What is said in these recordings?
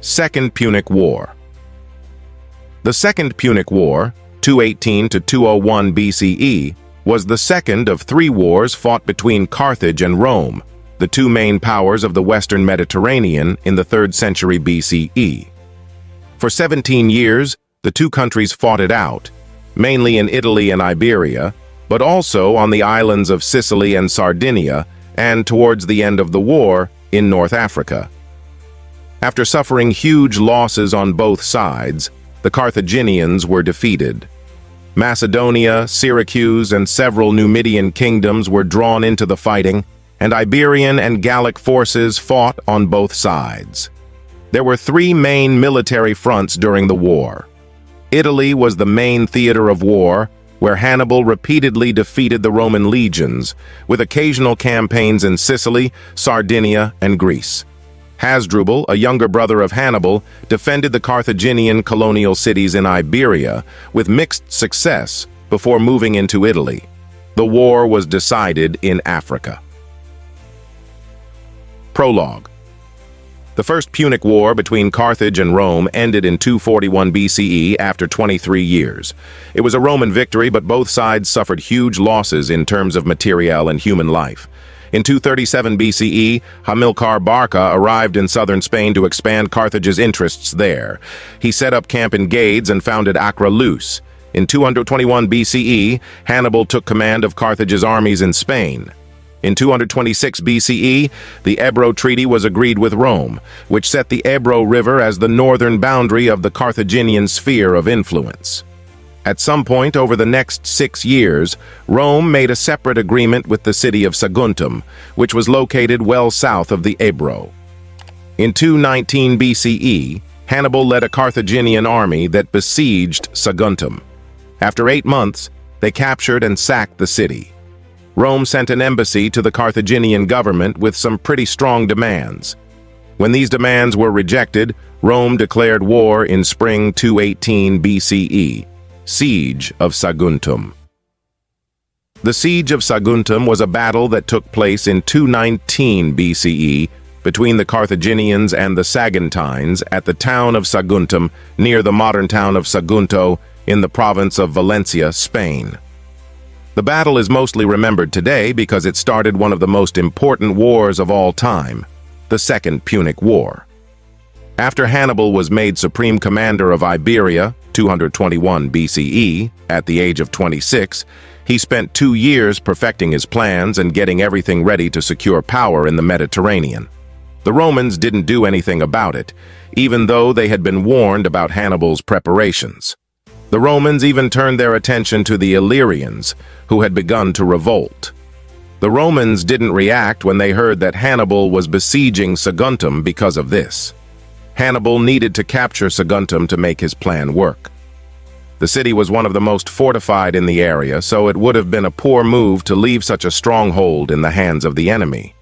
Second Punic War. The Second Punic War, 218 to 201 BCE, was the second of three wars fought between Carthage and Rome, the two main powers of the Western Mediterranean in the 3rd century BCE. For 17 years, the two countries fought it out, mainly in Italy and Iberia, but also on the islands of Sicily and Sardinia, and towards the end of the war, in North Africa. After suffering huge losses on both sides, the Carthaginians were defeated. Macedonia, Syracuse, and several Numidian kingdoms were drawn into the fighting, and Iberian and Gallic forces fought on both sides. There were three main military fronts during the war. Italy was the main theater of war, where Hannibal repeatedly defeated the Roman legions, with occasional campaigns in Sicily, Sardinia, and Greece. Hasdrubal, a younger brother of Hannibal, defended the Carthaginian colonial cities in Iberia with mixed success before moving into Italy. The war was decided in Africa. Prologue. The First Punic War between Carthage and Rome ended in 241 BCE after 23 years. It was a Roman victory, but both sides suffered huge losses in terms of material and human life. In 237 BCE, Hamilcar Barca arrived in southern Spain to expand Carthage's interests there. He set up camp in Gades and founded Acre Luce. In 221 BCE, Hannibal took command of Carthage's armies in Spain. In 226 BCE, the Ebro Treaty was agreed with Rome, which set the Ebro River as the northern boundary of the Carthaginian sphere of influence. At some point over the next 6 years, Rome made a separate agreement with the city of Saguntum, which was located well south of the Ebro. In 219 BCE, Hannibal led a Carthaginian army that besieged Saguntum. After 8 months, they captured and sacked the city. Rome sent an embassy to the Carthaginian government with some pretty strong demands. When these demands were rejected, Rome declared war in spring 218 BCE, Siege of Saguntum. The Siege of Saguntum was a battle that took place in 219 BCE between the Carthaginians and the Saguntines at the town of Saguntum near the modern town of Sagunto in the province of Valencia, Spain. The battle is mostly remembered today because it started one of the most important wars of all time, the Second Punic War. After Hannibal was made supreme commander of Iberia, 221 BCE, at the age of 26, he spent 2 years perfecting his plans and getting everything ready to secure power in the Mediterranean. The Romans didn't do anything about it, even though they had been warned about Hannibal's preparations. The Romans even turned their attention to the Illyrians, who had begun to revolt. The Romans didn't react when they heard that Hannibal was besieging Saguntum because of this. Hannibal needed to capture Saguntum to make his plan work. The city was one of the most fortified in the area, so it would have been a poor move to leave such a stronghold in the hands of the enemy.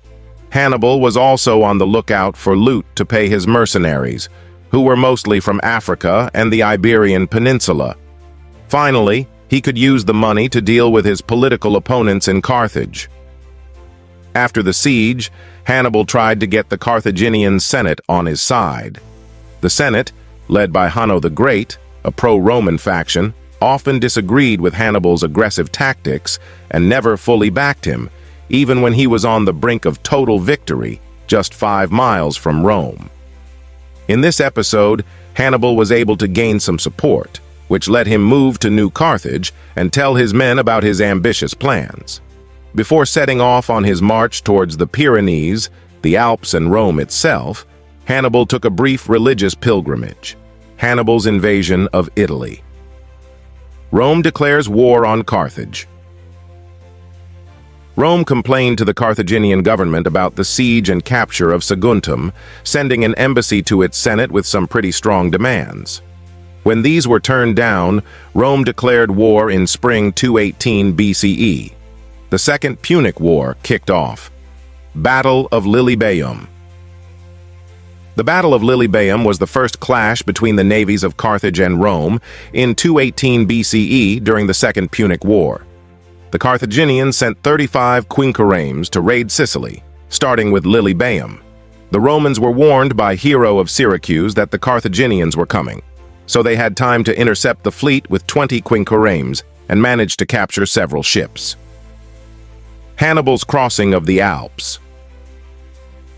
Hannibal was also on the lookout for loot to pay his mercenaries, who were mostly from Africa and the Iberian Peninsula. Finally, he could use the money to deal with his political opponents in Carthage. After the siege, Hannibal tried to get the Carthaginian Senate on his side. The Senate, led by Hanno the Great, a pro-Roman faction, often disagreed with Hannibal's aggressive tactics and never fully backed him, even when he was on the brink of total victory, just 5 miles from Rome. In this episode, Hannibal was able to gain some support, which let him move to New Carthage and tell his men about his ambitious plans. Before setting off on his march towards the Pyrenees, the Alps, and Rome itself, Hannibal took a brief religious pilgrimage. Hannibal's invasion of Italy. Rome declares war on Carthage. Rome complained to the Carthaginian government about the siege and capture of Saguntum, sending an embassy to its Senate with some pretty strong demands. When these were turned down, Rome declared war in spring 218 BCE. The Second Punic War kicked off. Battle of Lilybaeum. The Battle of Lilybaeum was the first clash between the navies of Carthage and Rome in 218 BCE during the Second Punic War. The Carthaginians sent 35 quinqueremes to raid Sicily, starting with Lilybaeum. The Romans were warned by Hero of Syracuse that the Carthaginians were coming, so they had time to intercept the fleet with 20 quinqueremes and managed to capture several ships. Hannibal's crossing of the Alps.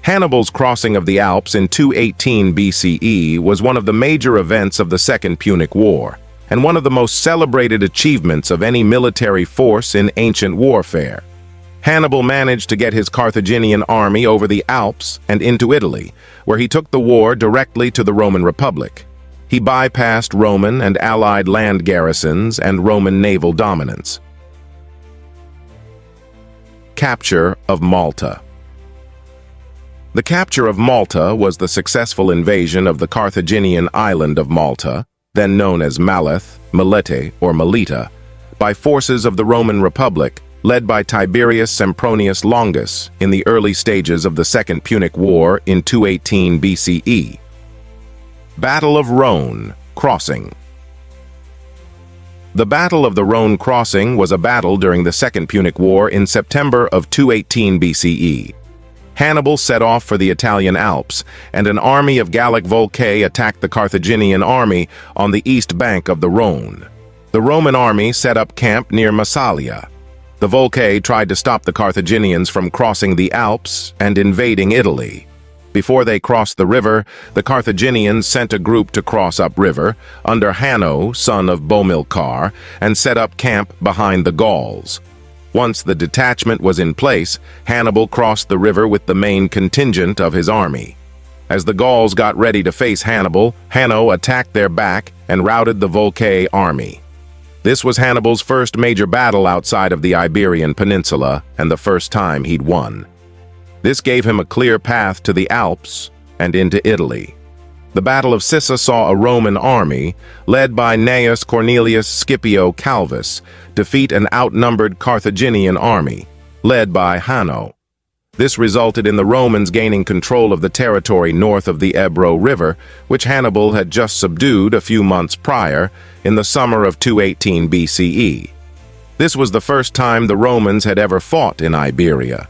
Hannibal's crossing of the Alps in 218 BCE was one of the major events of the Second Punic War, and one of the most celebrated achievements of any military force in ancient warfare. Hannibal managed to get his Carthaginian army over the Alps and into Italy, where he took the war directly to the Roman Republic. He bypassed Roman and allied land garrisons and Roman naval dominance. Capture of Malta. The capture of Malta was the successful invasion of the Carthaginian island of Malta, then known as Maleth, Melete, or Melita, by forces of the Roman Republic, led by Tiberius Sempronius Longus in the early stages of the Second Punic War in 218 BCE. Battle of Rhone Crossing. The Battle of the Rhone Crossing was a battle during the Second Punic War in September of 218 BCE. Hannibal set off for the Italian Alps, and an army of Gallic Volcae attacked the Carthaginian army on the east bank of the Rhone. The Roman army set up camp near Massalia. The Volcae tried to stop the Carthaginians from crossing the Alps and invading Italy. Before they crossed the river, the Carthaginians sent a group to cross upriver under Hanno, son of Bomilcar, and set up camp behind the Gauls. Once the detachment was in place, Hannibal crossed the river with the main contingent of his army. As the Gauls got ready to face Hannibal, Hanno attacked their back and routed the Volcae army. This was Hannibal's first major battle outside of the Iberian Peninsula, and the first time he'd won. This gave him a clear path to the Alps and into Italy. The Battle of Sissa saw a Roman army, led by Gnaeus Cornelius Scipio Calvus, defeat an outnumbered Carthaginian army, led by Hanno. This resulted in the Romans gaining control of the territory north of the Ebro River, which Hannibal had just subdued a few months prior, in the summer of 218 BCE. This was the first time the Romans had ever fought in Iberia.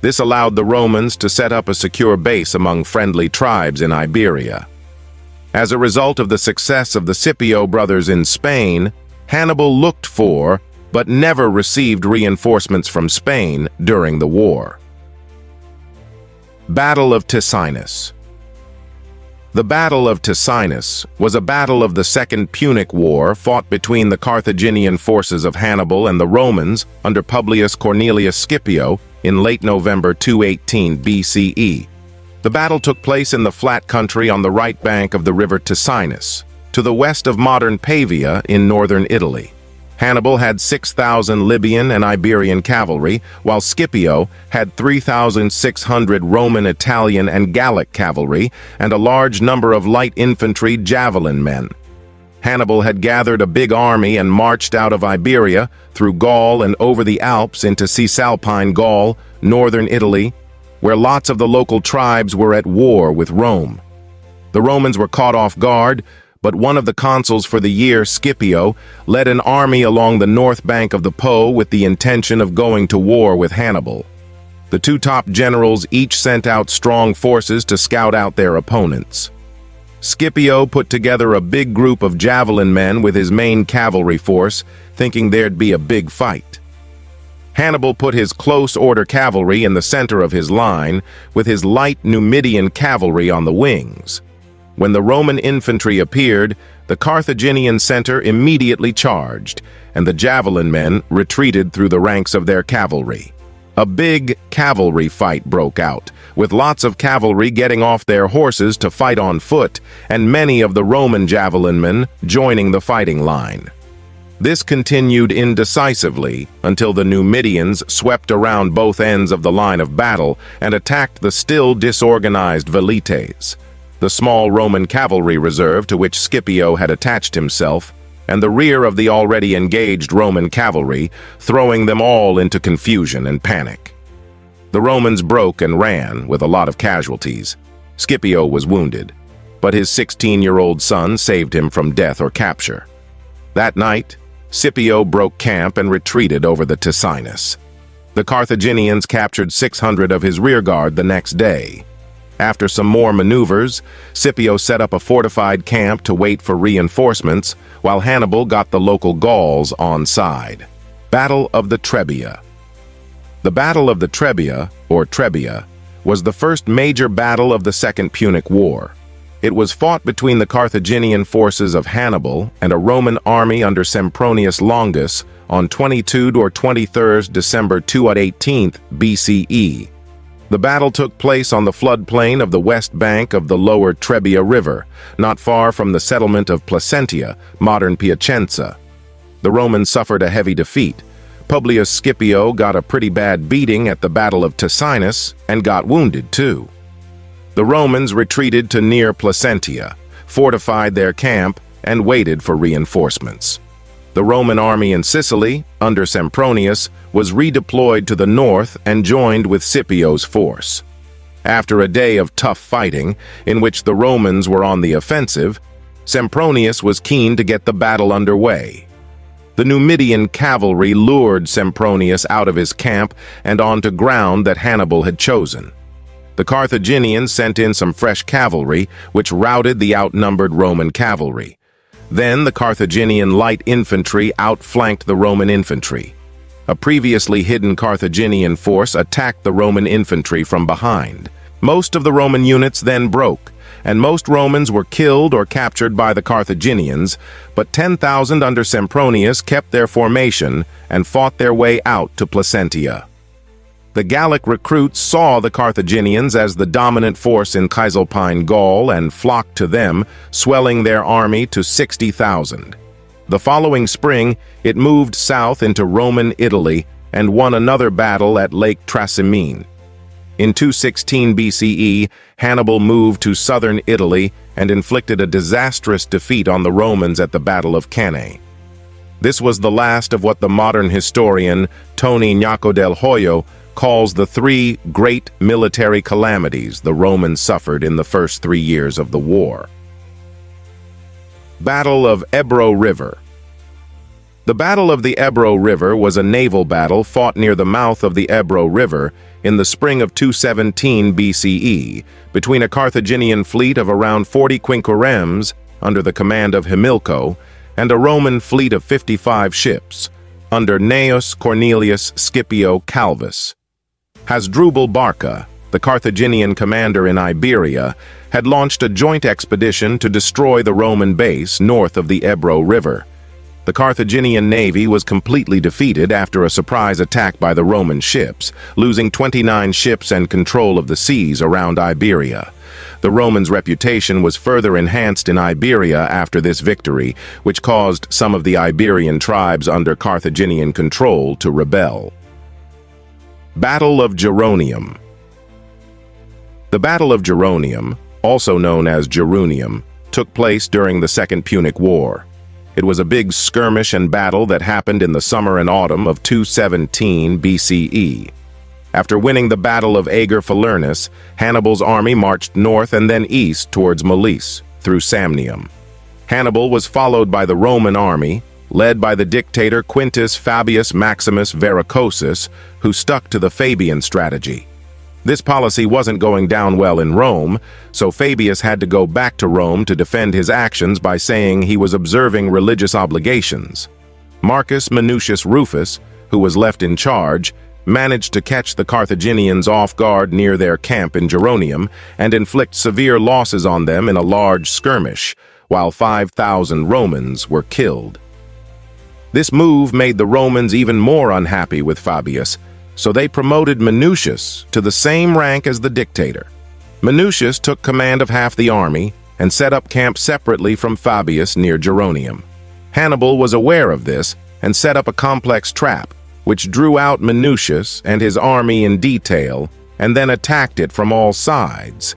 This allowed the Romans to set up a secure base among friendly tribes in Iberia. As a result of the success of the Scipio brothers in Spain, Hannibal looked for, but never received reinforcements from Spain during the war. Battle of Ticinus. The Battle of Ticinus was a battle of the Second Punic War fought between the Carthaginian forces of Hannibal and the Romans under Publius Cornelius Scipio in late November 218 BCE. The battle took place in the flat country on the right bank of the river Ticinus, to the west of modern Pavia in northern Italy. Hannibal had 6,000 Libyan and Iberian cavalry, while Scipio had 3,600 Roman, Italian, and Gallic cavalry, and a large number of light infantry javelin men. Hannibal had gathered a big army and marched out of Iberia, through Gaul and over the Alps into Cisalpine Gaul, northern Italy, where lots of the local tribes were at war with Rome. The Romans were caught off guard, but one of the consuls for the year, Scipio, led an army along the north bank of the Po with the intention of going to war with Hannibal. The two top generals each sent out strong forces to scout out their opponents. Scipio put together a big group of javelin men with his main cavalry force, thinking there'd be a big fight. Hannibal put his close order cavalry in the center of his line, with his light Numidian cavalry on the wings. When the Roman infantry appeared, the Carthaginian center immediately charged, and the javelin men retreated through the ranks of their cavalry. A big cavalry fight broke out, with lots of cavalry getting off their horses to fight on foot, and many of the Roman javelin men joining the fighting line. This continued indecisively until the Numidians swept around both ends of the line of battle and attacked the still disorganized Velites, the small Roman cavalry reserve to which Scipio had attached himself, and the rear of the already engaged Roman cavalry, throwing them all into confusion and panic. The Romans broke and ran with a lot of casualties. Scipio was wounded, but his 16-year-old son saved him from death or capture. That night, Scipio broke camp and retreated over the Ticinus. The Carthaginians captured 600 of his rearguard the next day. After some more maneuvers, Scipio set up a fortified camp to wait for reinforcements, while Hannibal got the local Gauls on side. Battle of the Trebia. The Battle of the Trebia, or Trebia, was the first major battle of the Second Punic War. It was fought between the Carthaginian forces of Hannibal and a Roman army under Sempronius Longus on 22 or 23 December 218 BCE. The battle took place on the floodplain of the west bank of the lower Trebia River, not far from the settlement of Placentia, modern Piacenza. The Romans suffered a heavy defeat. Publius Scipio got a pretty bad beating at the Battle of Ticinus and got wounded too. The Romans retreated to near Placentia, fortified their camp, and waited for reinforcements. The Roman army in Sicily, under Sempronius, was redeployed to the north and joined with Scipio's force. After a day of tough fighting, in which the Romans were on the offensive, Sempronius was keen to get the battle underway. The Numidian cavalry lured Sempronius out of his camp and onto ground that Hannibal had chosen. The Carthaginians sent in some fresh cavalry, which routed the outnumbered Roman cavalry. Then the Carthaginian light infantry outflanked the Roman infantry. A previously hidden Carthaginian force attacked the Roman infantry from behind. Most of the Roman units then broke, and most Romans were killed or captured by the Carthaginians, but 10,000 under Sempronius kept their formation and fought their way out to Placentia. The Gallic recruits saw the Carthaginians as the dominant force in Cisalpine Gaul and flocked to them, swelling their army to 60,000. The following spring, it moved south into Roman Italy and won another battle at Lake Trasimene. In 216 BCE, Hannibal moved to southern Italy and inflicted a disastrous defeat on the Romans at the Battle of Cannae. This was the last of what the modern historian Tony Gnacco del Hoyo calls the three great military calamities the Romans suffered in the first 3 years of the war. Battle of Ebro River. The Battle of the Ebro River was a naval battle fought near the mouth of the Ebro River in the spring of 217 BCE between a Carthaginian fleet of around 40 quinqueremes under the command of Hamilco and a Roman fleet of 55 ships under Gnaeus Cornelius Scipio Calvus. Hasdrubal Barca, the Carthaginian commander in Iberia, had launched a joint expedition to destroy the Roman base north of the Ebro River. The Carthaginian navy was completely defeated after a surprise attack by the Roman ships, losing 29 ships and control of the seas around Iberia. The Romans' reputation was further enhanced in Iberia after this victory, which caused some of the Iberian tribes under Carthaginian control to rebel. Battle of Geronium. The Battle of Geronium, also known as Gerunium, took place during the Second Punic War. It was a big skirmish and battle that happened in the summer and autumn of 217 BCE. After winning the Battle of Ager Falernus, Hannibal's army marched north and then east towards Molise, through Samnium. Hannibal was followed by the Roman army, led by the dictator Quintus Fabius Maximus Verrucosus, who stuck to the Fabian strategy. This policy wasn't going down well in Rome, so Fabius had to go back to Rome to defend his actions by saying he was observing religious obligations. Marcus Minucius Rufus, who was left in charge, managed to catch the Carthaginians off guard near their camp in Geronium and inflict severe losses on them in a large skirmish, while 5,000 Romans were killed. This move made the Romans even more unhappy with Fabius, so they promoted Minucius to the same rank as the dictator. Minucius took command of half the army and set up camp separately from Fabius near Geronium. Hannibal was aware of this and set up a complex trap, which drew out Minucius and his army in detail and then attacked it from all sides.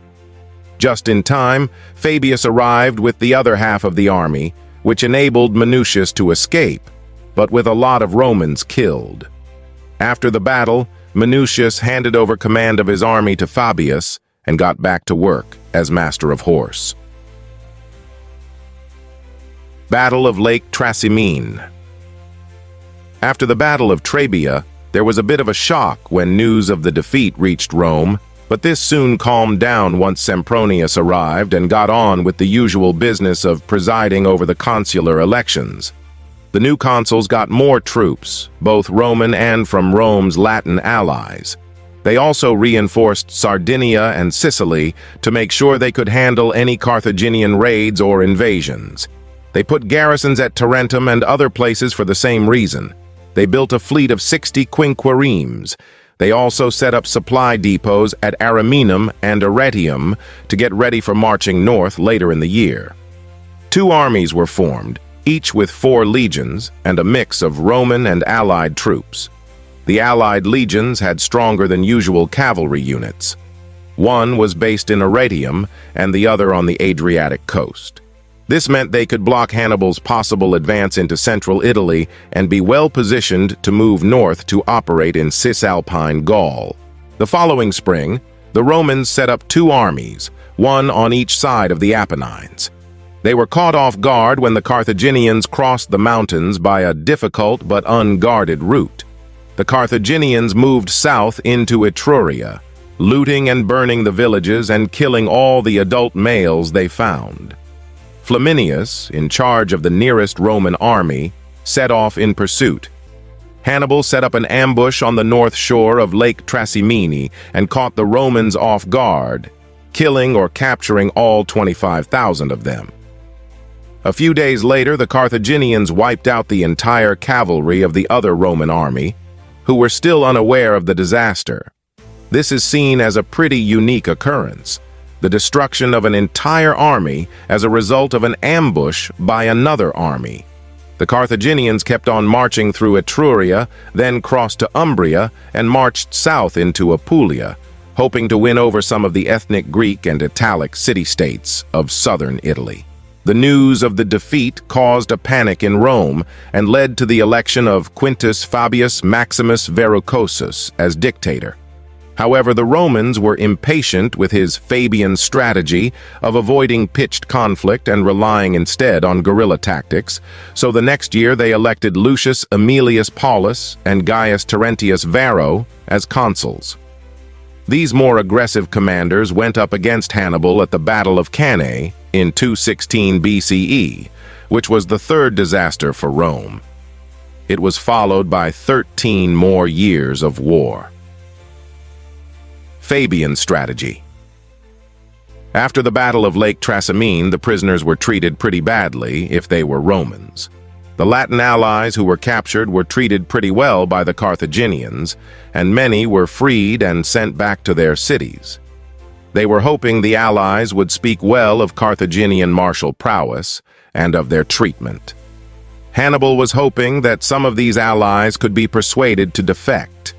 Just in time, Fabius arrived with the other half of the army, which enabled Minucius to escape, but with a lot of Romans killed. After the battle, Minucius handed over command of his army to Fabius and got back to work as master of horse. Battle of Lake Trasimene. After the Battle of Trebia, there was a bit of a shock when news of the defeat reached Rome. But this soon calmed down once Sempronius arrived and got on with the usual business of presiding over the consular elections. The new consuls got more troops, both Roman and from Rome's Latin allies. They also reinforced Sardinia and Sicily to make sure they could handle any Carthaginian raids or invasions. They put garrisons at Tarentum and other places for the same reason. They built a fleet of 60 quinqueremes. They also set up supply depots at Ariminum and Arretium to get ready for marching north later in the year. 2 armies were formed, each with 4 legions and a mix of Roman and allied troops. The allied legions had stronger than usual cavalry units. One was based in Arretium and the other on the Adriatic coast. This meant they could block Hannibal's possible advance into central Italy and be well positioned to move north to operate in Cisalpine Gaul. The following spring, the Romans set up 2 armies, one on each side of the Apennines. They were caught off guard when the Carthaginians crossed the mountains by a difficult but unguarded route. The Carthaginians moved south into Etruria, looting and burning the villages and killing all the adult males they found. Flaminius, in charge of the nearest Roman army, set off in pursuit. Hannibal set up an ambush on the north shore of Lake Trasimene and caught the Romans off guard, killing or capturing all 25,000 of them. A few days later, the Carthaginians wiped out the entire cavalry of the other Roman army, who were still unaware of the disaster. This is seen as a pretty unique occurrence, the destruction of an entire army as a result of an ambush by another army. The Carthaginians kept on marching through Etruria, then crossed to Umbria and marched south into Apulia, hoping to win over some of the ethnic Greek and Italic city-states of southern Italy. The news of the defeat caused a panic in Rome and led to the election of Quintus Fabius Maximus Verrucosus as dictator. However, the Romans were impatient with his Fabian strategy of avoiding pitched conflict and relying instead on guerrilla tactics, so the next year they elected Lucius Aemilius Paulus and Gaius Terentius Varro as consuls. These more aggressive commanders went up against Hannibal at the Battle of Cannae in 216 BCE, which was the 3rd disaster for Rome. It was followed by 13 more years of war. Fabian strategy. After the Battle of Lake Trasimene, the prisoners were treated pretty badly if they were Romans. The Latin allies who were captured were treated pretty well by the Carthaginians, and many were freed and sent back to their cities. They were hoping the allies would speak well of Carthaginian martial prowess and of their treatment. Hannibal was hoping that some of these allies could be persuaded to defect.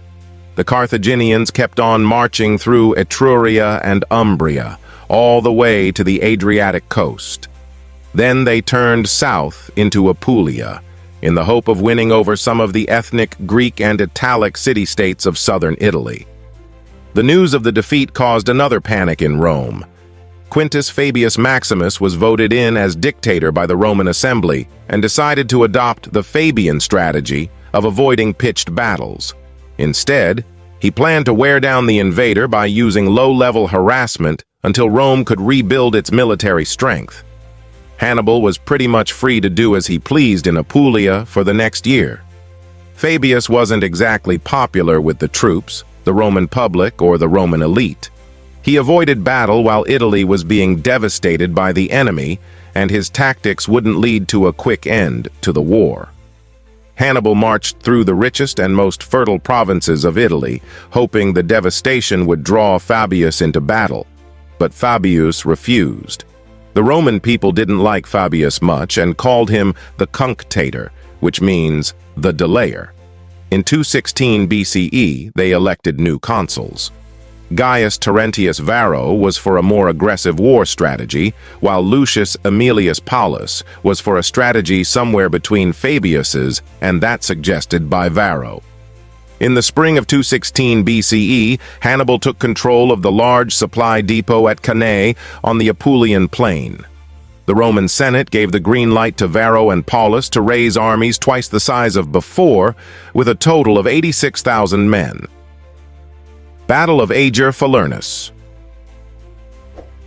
The Carthaginians kept on marching through Etruria and Umbria, all the way to the Adriatic coast. Then they turned south into Apulia, in the hope of winning over some of the ethnic Greek and Italic city-states of southern Italy. The news of the defeat caused another panic in Rome. Quintus Fabius Maximus was voted in as dictator by the Roman assembly and decided to adopt the Fabian strategy of avoiding pitched battles. Instead, he planned to wear down the invader by using low-level harassment until Rome could rebuild its military strength. Hannibal was pretty much free to do as he pleased in Apulia for the next year. Fabius wasn't exactly popular with the troops, the Roman public, or the Roman elite. He avoided battle while Italy was being devastated by the enemy, and his tactics wouldn't lead to a quick end to the war. Hannibal marched through the richest and most fertile provinces of Italy, hoping the devastation would draw Fabius into battle. But Fabius refused. The Roman people didn't like Fabius much and called him the Cunctator, which means the delayer. In 216 BCE, they elected new consuls. Gaius Terentius Varro was for a more aggressive war strategy, while Lucius Aemilius Paulus was for a strategy somewhere between Fabius's and that suggested by Varro. In the spring of 216 BCE, Hannibal took control of the large supply depot at Cannae on the Apulian plain. The Roman Senate gave the green light to Varro and Paulus to raise armies twice the size of before, with a total of 86,000 men. Battle of Ager Falernus.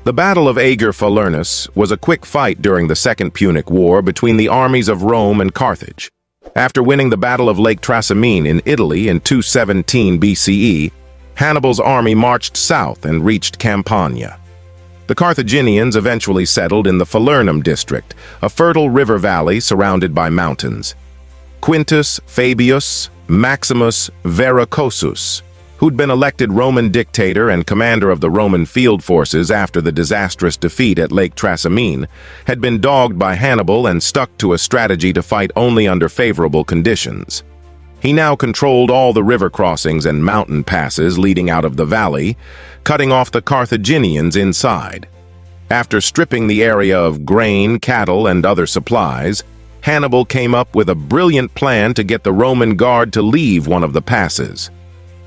The Battle of Ager Falernus was a quick fight during the Second Punic War between the armies of Rome and Carthage. After winning the Battle of Lake Trasimene in Italy in 217 BCE, Hannibal's army marched south and reached Campania. The Carthaginians eventually settled in the Falernum district, a fertile river valley surrounded by mountains. Quintus Fabius Maximus Verrucosus, who'd been elected Roman dictator and commander of the Roman field forces after the disastrous defeat at Lake Trasimene, had been dogged by Hannibal and stuck to a strategy to fight only under favorable conditions. He now controlled all the river crossings and mountain passes leading out of the valley, cutting off the Carthaginians inside. After stripping the area of grain, cattle, and other supplies, Hannibal came up with a brilliant plan to get the Roman guard to leave one of the passes.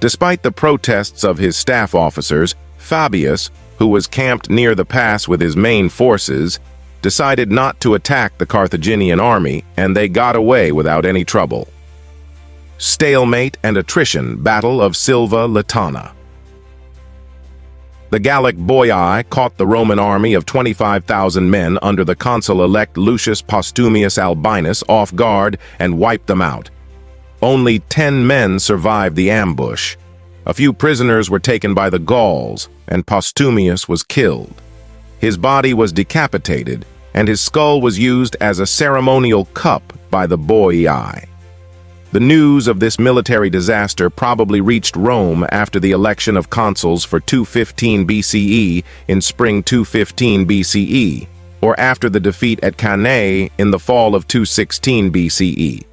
Despite the protests of his staff officers, Fabius, who was camped near the pass with his main forces, decided not to attack the Carthaginian army, and they got away without any trouble. Stalemate and Attrition, Battle of Silva Latana. The Gallic boii caught the Roman army of 25,000 men under the consul-elect Lucius Postumius Albinus off guard and wiped them out. Only 10 men survived the ambush. A few prisoners were taken by the Gauls, and Postumius was killed. His body was decapitated, and his skull was used as a ceremonial cup by the boii. The news of this military disaster probably reached Rome after the election of consuls for 215 BCE in spring 215 BCE, or after the defeat at Cannae in the fall of 216 BCE.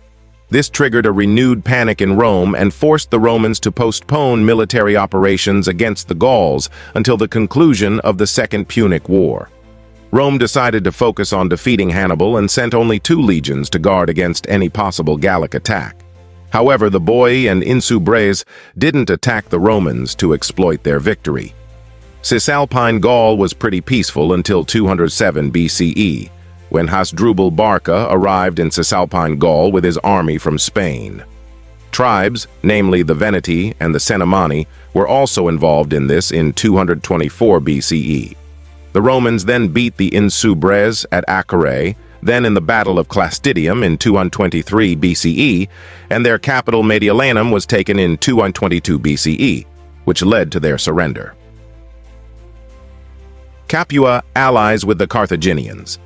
This triggered a renewed panic in Rome and forced the Romans to postpone military operations against the Gauls until the conclusion of the Second Punic War. Rome decided to focus on defeating Hannibal and sent only 2 legions to guard against any possible Gallic attack. However, the Boii and Insubres didn't attack the Romans to exploit their victory. Cisalpine Gaul was pretty peaceful until 207 BCE, when Hasdrubal Barca arrived in Cisalpine Gaul with his army from Spain. Tribes, namely the Veneti and the Cenomani, were also involved in this in 224 BCE. The Romans then beat the Insubres at Acarae, then in the Battle of Clastidium in 223 BCE, and their capital Mediolanum was taken in 222 BCE, which led to their surrender. Capua allies with the Carthaginians.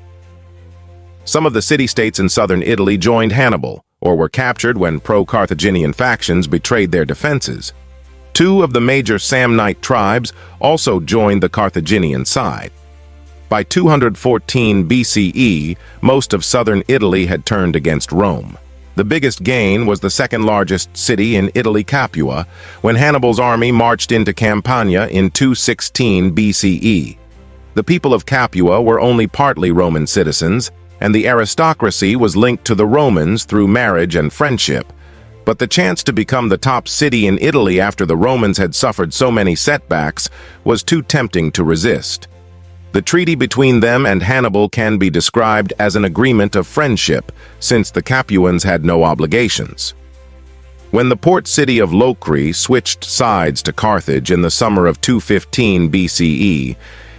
Some of the city-states in southern Italy joined Hannibal, or were captured when pro-Carthaginian factions betrayed their defenses. 2 of the major Samnite tribes also joined the Carthaginian side. By 214 BCE, most of southern Italy had turned against Rome. The biggest gain was the second-largest city in Italy, Capua, when Hannibal's army marched into Campania in 216 BCE. The people of Capua were only partly Roman citizens, and the aristocracy was linked to the Romans through marriage and friendship. But the chance to become the top city in Italy after the Romans had suffered so many setbacks was too tempting to resist. The treaty between them and Hannibal can be described as an agreement of friendship, since the Capuans had no obligations. When the port city of Locri switched sides to Carthage in the summer of 215 BCE,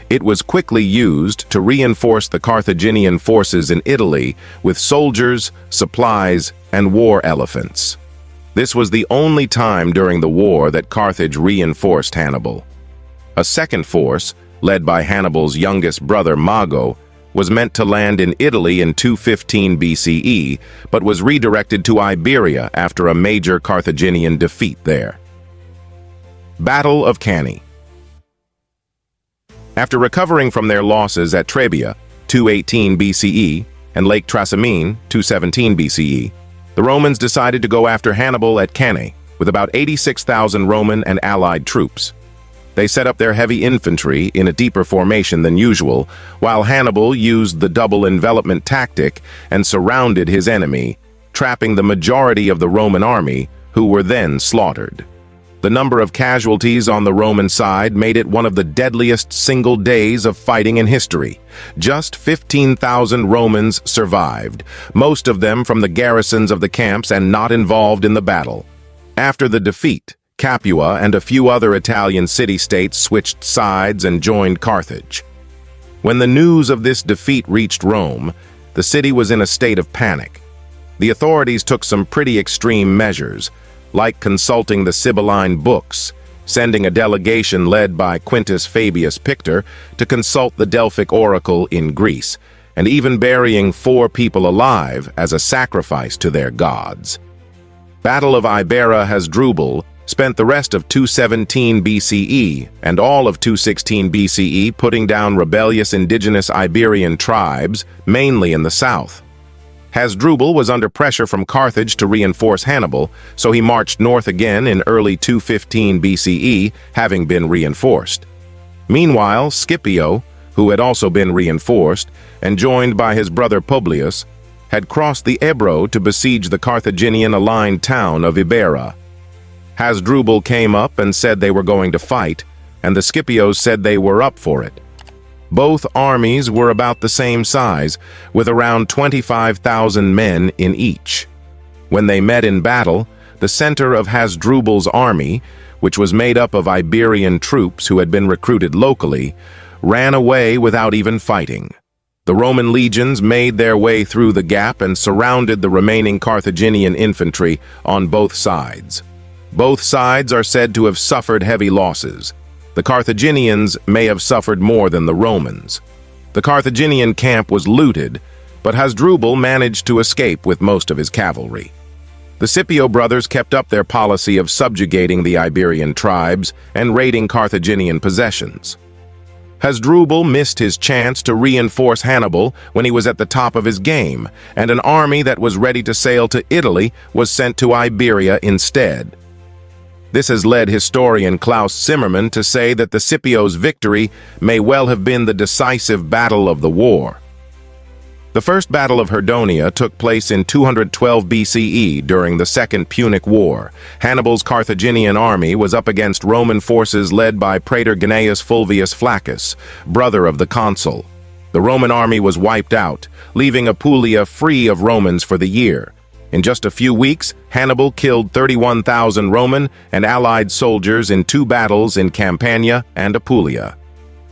it was quickly used to reinforce the Carthaginian forces in Italy with soldiers, supplies, and war elephants. This was the only time during the war that Carthage reinforced Hannibal. A second force, led by Hannibal's youngest brother Mago, was meant to land in Italy in 215 BCE, but was redirected to Iberia after a major Carthaginian defeat there. Battle of Cannae. After recovering from their losses at Trebia, 218 BCE, and Lake Trasimene, 217 BCE, the Romans decided to go after Hannibal at Cannae, with about 86,000 Roman and allied troops. They set up their heavy infantry in a deeper formation than usual, while Hannibal used the double envelopment tactic and surrounded his enemy, trapping the majority of the Roman army, who were then slaughtered. The number of casualties on the Roman side made it one of the deadliest single days of fighting in history. Just 15,000 Romans survived, most of them from the garrisons of the camps and not involved in the battle. After the defeat, Capua and a few other Italian city-states switched sides and joined Carthage. When the news of this defeat reached Rome, the city was in a state of panic. The authorities took some pretty extreme measures, like consulting the Sibylline books, sending a delegation led by Quintus Fabius Pictor to consult the Delphic oracle in Greece, and even burying 4 people alive as a sacrifice to their gods. Battle of Iberia Hasdrubal spent the rest of 217 BCE and all of 216 BCE putting down rebellious indigenous Iberian tribes, mainly in the south. Hasdrubal was under pressure from Carthage to reinforce Hannibal, so he marched north again in early 215 BCE, having been reinforced. Meanwhile, Scipio, who had also been reinforced, and joined by his brother Publius, had crossed the Ebro to besiege the Carthaginian-aligned town of Iberia. Hasdrubal came up and said they were going to fight, and the Scipios said they were up for it. Both armies were about the same size, with around 25,000 men in each. When they met in battle, the center of Hasdrubal's army, which was made up of Iberian troops who had been recruited locally, ran away without even fighting. The Roman legions made their way through the gap and surrounded the remaining Carthaginian infantry on both sides. Both sides are said to have suffered heavy losses. The Carthaginians may have suffered more than the Romans. The Carthaginian camp was looted, but Hasdrubal managed to escape with most of his cavalry. The Scipio brothers kept up their policy of subjugating the Iberian tribes and raiding Carthaginian possessions. Hasdrubal missed his chance to reinforce Hannibal when he was at the top of his game, and an army that was ready to sail to Italy was sent to Iberia instead. This has led historian Klaus Zimmermann to say that the Scipios' victory may well have been the decisive battle of the war. The First Battle of Herdonia took place in 212 BCE during the Second Punic War. Hannibal's Carthaginian army was up against Roman forces led by Praetor Gnaeus Fulvius Flaccus, brother of the consul. The Roman army was wiped out, leaving Apulia free of Romans for the year. In just a few weeks, Hannibal killed 31,000 Roman and allied soldiers in 2 battles in Campania and Apulia.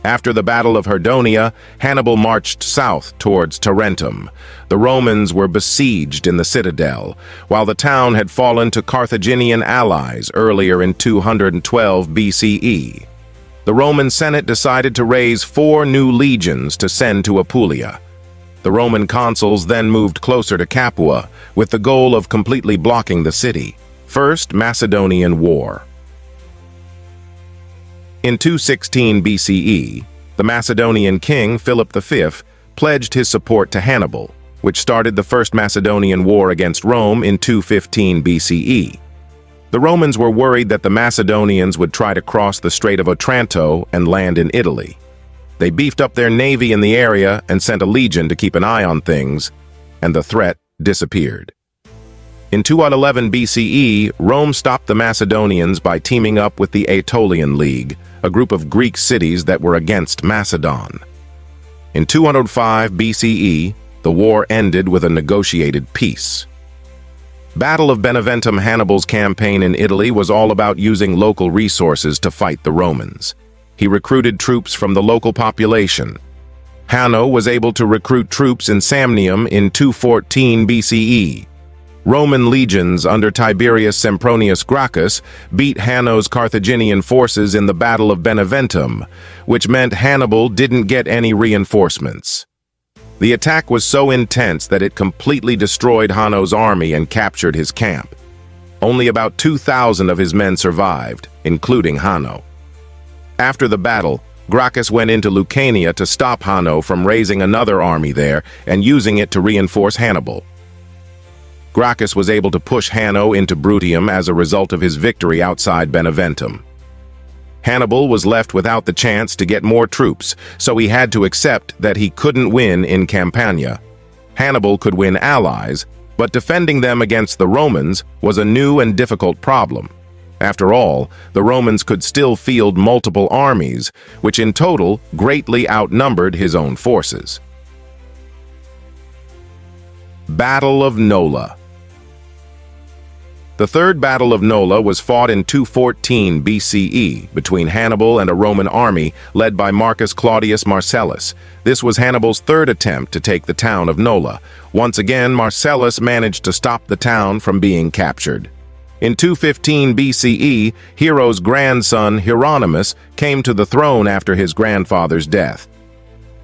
After the Battle of Herdonia, Hannibal marched south towards Tarentum. The Romans were besieged in the citadel, while the town had fallen to Carthaginian allies earlier in 212 BCE. The Roman Senate decided to raise 4 new legions to send to Apulia. The Roman consuls then moved closer to Capua, with the goal of completely blocking the city. First Macedonian War. In 216 BCE, the Macedonian king Philip V pledged his support to Hannibal, which started the First Macedonian War against Rome in 215 BCE. The Romans were worried that the Macedonians would try to cross the Strait of Otranto and land in Italy. They beefed up their navy in the area and sent a legion to keep an eye on things, and the threat disappeared. In 211 BCE, Rome stopped the Macedonians by teaming up with the Aetolian League, a group of Greek cities that were against Macedon. In 205 BCE, the war ended with a negotiated peace. Battle of Beneventum. Hannibal's campaign in Italy was all about using local resources to fight the Romans. He recruited troops from the local population. Hanno was able to recruit troops in Samnium in 214 BCE. Roman legions under Tiberius Sempronius Gracchus beat Hanno's Carthaginian forces in the Battle of Beneventum, which meant Hannibal didn't get any reinforcements. The attack was so intense that it completely destroyed Hanno's army and captured his camp. Only about 2,000 of his men survived, including Hanno. After the battle, Gracchus went into Lucania to stop Hanno from raising another army there and using it to reinforce Hannibal. Gracchus was able to push Hanno into Bruttium as a result of his victory outside Beneventum. Hannibal was left without the chance to get more troops, so he had to accept that he couldn't win in Campania. Hannibal could win allies, but defending them against the Romans was a new and difficult problem. After all, the Romans could still field multiple armies, which in total greatly outnumbered his own forces. Battle of Nola. The Third Battle of Nola was fought in 214 BCE between Hannibal and a Roman army led by Marcus Claudius Marcellus. This was Hannibal's third attempt to take the town of Nola. Once again, Marcellus managed to stop the town from being captured. In 215 BCE, Hero's grandson Hieronymus came to the throne after his grandfather's death.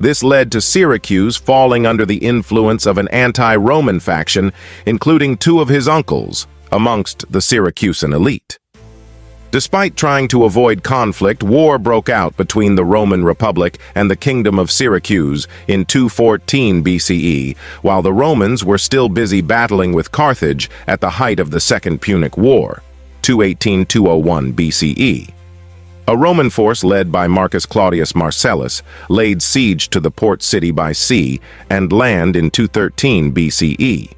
This led to Syracuse falling under the influence of an anti-Roman faction, including two of his uncles, amongst the Syracusan elite. Despite trying to avoid conflict, war broke out between the Roman Republic and the Kingdom of Syracuse in 214 BCE, while the Romans were still busy battling with Carthage at the height of the Second Punic War, 218-201 BCE. A Roman force led by Marcus Claudius Marcellus laid siege to the port city by sea and land in 213 BCE.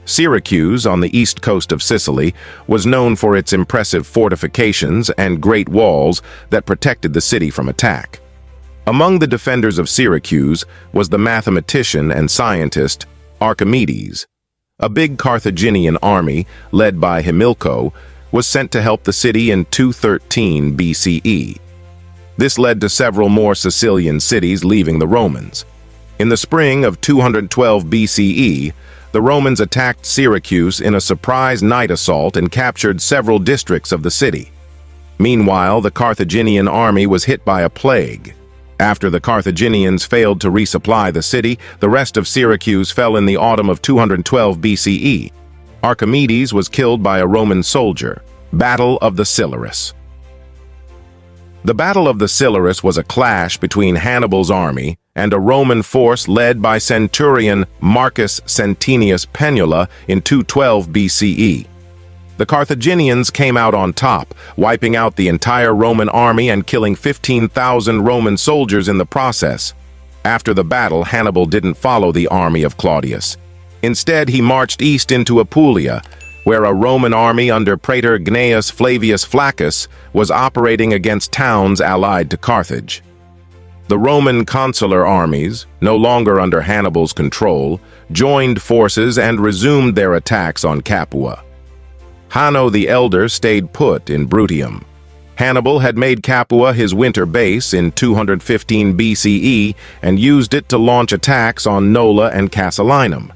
Syracuse, on the east coast of Sicily, was known for its impressive fortifications and great walls that protected the city from attack. Among the defenders of Syracuse was the mathematician and scientist Archimedes. A big Carthaginian army, led by Hamilcar, was sent to help the city in 213 BCE. This led to several more Sicilian cities leaving the Romans. In the spring of 212 BCE, the Romans attacked Syracuse in a surprise night assault and captured several districts of the city. Meanwhile, the Carthaginian army was hit by a plague. After the Carthaginians failed to resupply the city, the rest of Syracuse fell in the autumn of 212 BCE. Archimedes was killed by a Roman soldier. Battle of the Silurus. The Battle of the Silurus was a clash between Hannibal's army and a Roman force led by centurion Marcus Centenius Penula in 212 BCE. The Carthaginians came out on top, wiping out the entire Roman army and killing 15,000 Roman soldiers in the process. After the battle, Hannibal didn't follow the army of Claudius. Instead, he marched east into Apulia, where a Roman army under Praetor Gnaeus Flavius Flaccus was operating against towns allied to Carthage. The Roman consular armies, no longer under Hannibal's control, joined forces and resumed their attacks on Capua. Hanno the Elder stayed put in Bruttium. Hannibal had made Capua his winter base in 215 BCE and used it to launch attacks on Nola and Casilinum.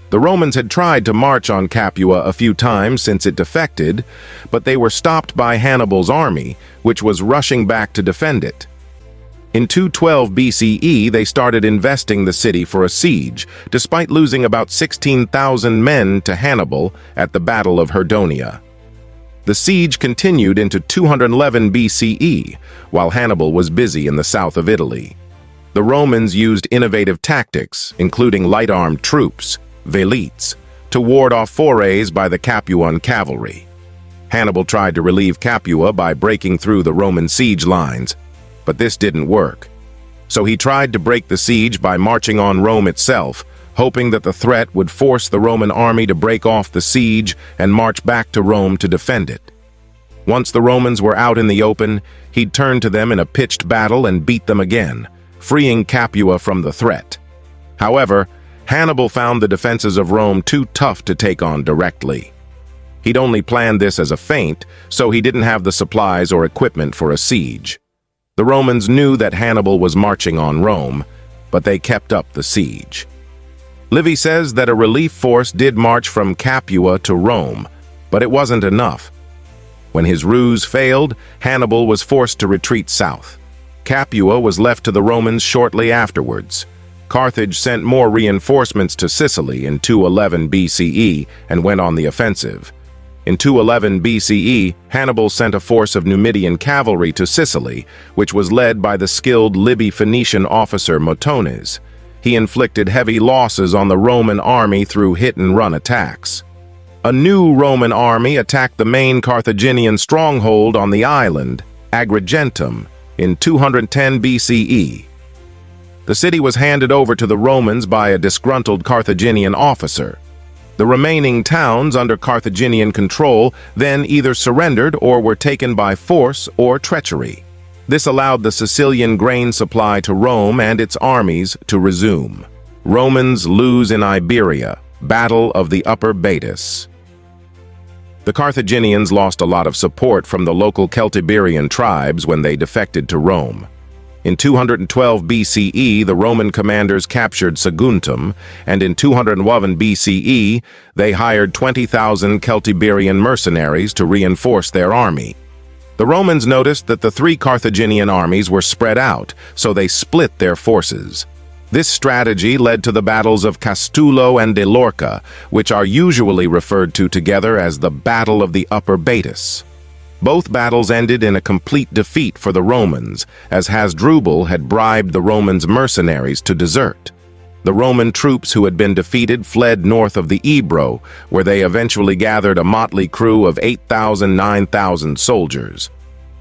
The Romans had tried to march on Capua a few times since it defected, but they were stopped by Hannibal's army, which was rushing back to defend it. In 212 BCE, they started investing the city for a siege, despite losing about 16,000 men to Hannibal at the Battle of Herdonia. The siege continued into 211 BCE, while Hannibal was busy in the south of Italy. The Romans used innovative tactics, including light-armed troops, velites, to ward off forays by the Capuan cavalry. Hannibal tried to relieve Capua by breaking through the Roman siege lines, but this didn't work. So he tried to break the siege by marching on Rome itself, hoping that the threat would force the Roman army to break off the siege and march back to Rome to defend it. Once the Romans were out in the open, he'd turn to them in a pitched battle and beat them again, freeing Capua from the threat. However, Hannibal found the defenses of Rome too tough to take on directly. He'd only planned this as a feint, so he didn't have the supplies or equipment for a siege. The Romans knew that Hannibal was marching on Rome, but they kept up the siege. Livy says that a relief force did march from Capua to Rome, but it wasn't enough. When his ruse failed, Hannibal was forced to retreat south. Capua was left to the Romans shortly afterwards. Carthage sent more reinforcements to Sicily in 211 BCE and went on the offensive. In 211 BCE, Hannibal sent a force of Numidian cavalry to Sicily, which was led by the skilled Libby-Phoenician officer Metones. He inflicted heavy losses on the Roman army through hit-and-run attacks. A new Roman army attacked the main Carthaginian stronghold on the island, Agrigentum, in 210 BCE. The city was handed over to the Romans by a disgruntled Carthaginian officer. The remaining towns under Carthaginian control then either surrendered or were taken by force or treachery. This allowed the Sicilian grain supply to Rome and its armies to resume. Romans lose in Iberia, Battle of the Upper Baetis. The Carthaginians lost a lot of support from the local Celtiberian tribes when they defected to Rome. In 212 BCE, the Roman commanders captured Saguntum, and in 211 BCE, they hired 20,000 Celtiberian mercenaries to reinforce their army. The Romans noticed that the three Carthaginian armies were spread out, so they split their forces. This strategy led to the battles of Castulo and de Lorca, which are usually referred to together as the Battle of the Upper Baetis. Both battles ended in a complete defeat for the Romans, as Hasdrubal had bribed the Romans' mercenaries to desert. The Roman troops who had been defeated fled north of the Ebro, where they eventually gathered a motley crew of 9,000 soldiers.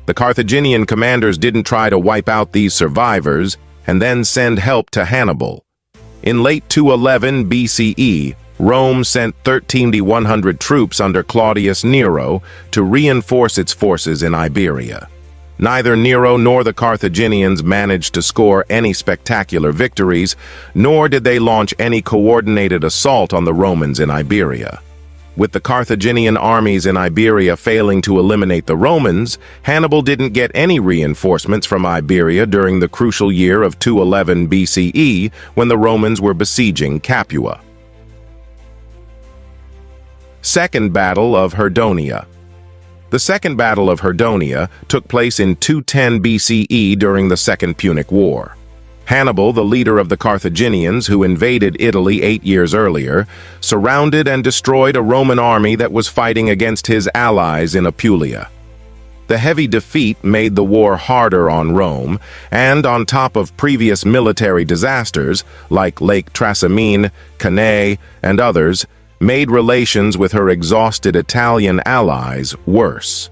The Carthaginian commanders didn't try to wipe out these survivors and then send help to Hannibal. In late 211 BCE, Rome sent 13,100 troops under Claudius Nero to reinforce its forces in Iberia. Neither Nero nor the Carthaginians managed to score any spectacular victories, nor did they launch any coordinated assault on the Romans in Iberia. With the Carthaginian armies in Iberia failing to eliminate the Romans, Hannibal didn't get any reinforcements from Iberia during the crucial year of 211 BCE when the Romans were besieging Capua. Second Battle of Herdonia. The Second Battle of Herdonia took place in 210 BCE during the Second Punic War. Hannibal, the leader of the Carthaginians who invaded Italy 8 years earlier, surrounded and destroyed a Roman army that was fighting against his allies in Apulia. The heavy defeat made the war harder on Rome, and on top of previous military disasters like Lake Trasimene, Cannae, and others, made relations with her exhausted Italian allies worse.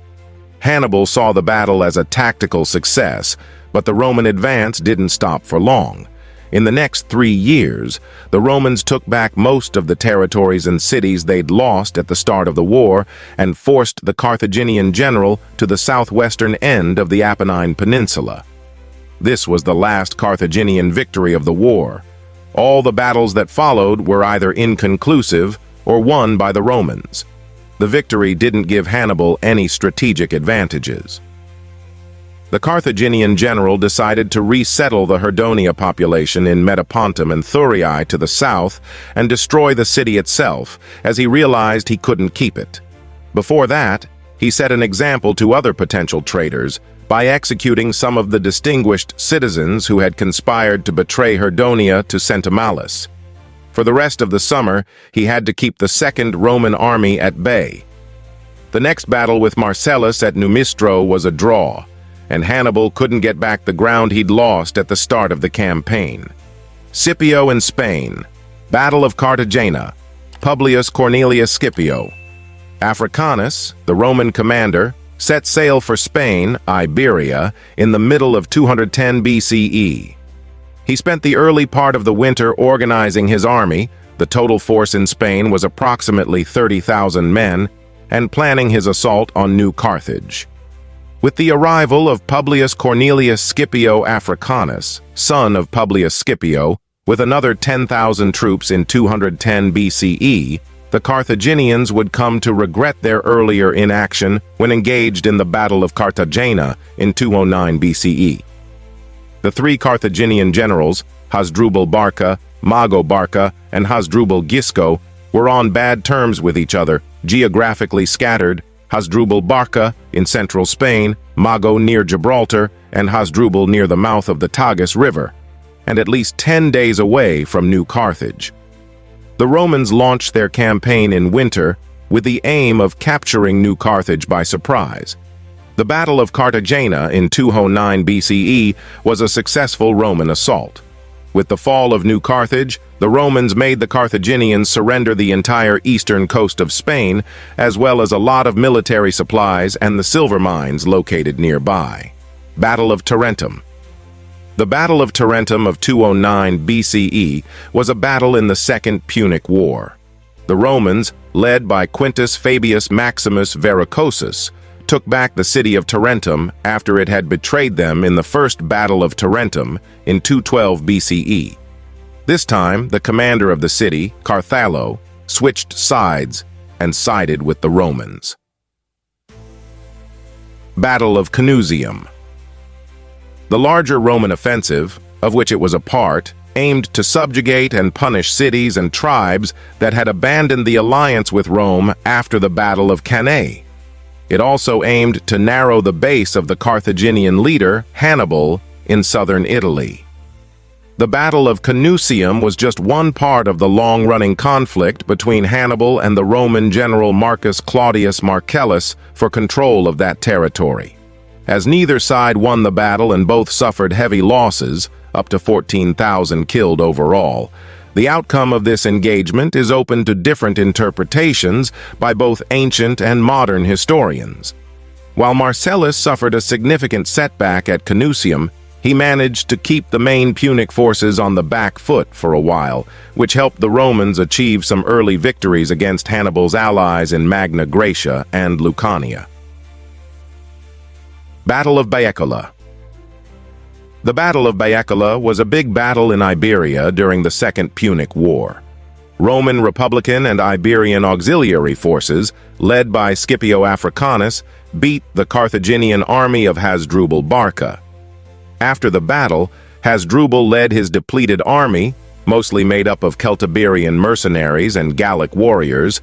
Hannibal saw the battle as a tactical success, but the Roman advance didn't stop for long. In the next 3 years, the Romans took back most of the territories and cities they'd lost at the start of the war and forced the Carthaginian general to the southwestern end of the Apennine Peninsula. This was the last Carthaginian victory of the war. All the battles that followed were either inconclusive or won by the Romans. The victory didn't give Hannibal any strategic advantages. The Carthaginian general decided to resettle the Herdonia population in Metapontum and Thurii to the south and destroy the city itself, as he realized he couldn't keep it. Before that, he set an example to other potential traitors by executing some of the distinguished citizens who had conspired to betray Herdonia to Centumalus. For the rest of the summer, he had to keep the Second Roman army at bay. The next battle with Marcellus at Numistro was a draw, and Hannibal couldn't get back the ground he'd lost at the start of the campaign. Scipio in Spain. Battle of Cartagena. Publius Cornelius Scipio. Africanus, the Roman commander, set sail for Spain, Iberia, in the middle of 210 BCE. He spent the early part of the winter organizing his army, the total force in Spain was approximately 30,000 men, and planning his assault on New Carthage. With the arrival of Publius Cornelius Scipio Africanus, son of Publius Scipio, with another 10,000 troops in 210 BCE, the Carthaginians would come to regret their earlier inaction when engaged in the Battle of Cartagena in 209 BCE. The three Carthaginian generals, Hasdrubal Barca, Mago Barca, and Hasdrubal Gisco, were on bad terms with each other, geographically scattered, Hasdrubal Barca in central Spain, Mago near Gibraltar, and Hasdrubal near the mouth of the Tagus River, and at least 10 days away from New Carthage. The Romans launched their campaign in winter with the aim of capturing New Carthage by surprise. The Battle of Cartagena in 209 BCE was a successful Roman assault. With the fall of New Carthage, the Romans made the Carthaginians surrender the entire eastern coast of Spain, as well as a lot of military supplies and the silver mines located nearby. Battle of Tarentum. The Battle of Tarentum of 209 BCE was a battle in the Second Punic War. The Romans, led by Quintus Fabius Maximus Verrucosus, took back the city of Tarentum after it had betrayed them in the First Battle of Tarentum in 212 BCE. This time, the commander of the city, Carthalo, switched sides and sided with the Romans. Battle of Cannae. The larger Roman offensive, of which it was a part, aimed to subjugate and punish cities and tribes that had abandoned the alliance with Rome after the Battle of Cannae. It also aimed to narrow the base of the Carthaginian leader, Hannibal, in southern Italy. The Battle of Cannae was just one part of the long-running conflict between Hannibal and the Roman general Marcus Claudius Marcellus for control of that territory. As neither side won the battle and both suffered heavy losses, up to 14,000 killed overall, the outcome of this engagement is open to different interpretations by both ancient and modern historians. While Marcellus suffered a significant setback at Cannae, he managed to keep the main Punic forces on the back foot for a while, which helped the Romans achieve some early victories against Hannibal's allies in Magna Graecia and Lucania. Battle of Baecula. The Battle of Baecula was a big battle in Iberia during the Second Punic War. Roman Republican and Iberian auxiliary forces, led by Scipio Africanus, beat the Carthaginian army of Hasdrubal Barca. After the battle, Hasdrubal led his depleted army, mostly made up of Celtiberian mercenaries and Gallic warriors,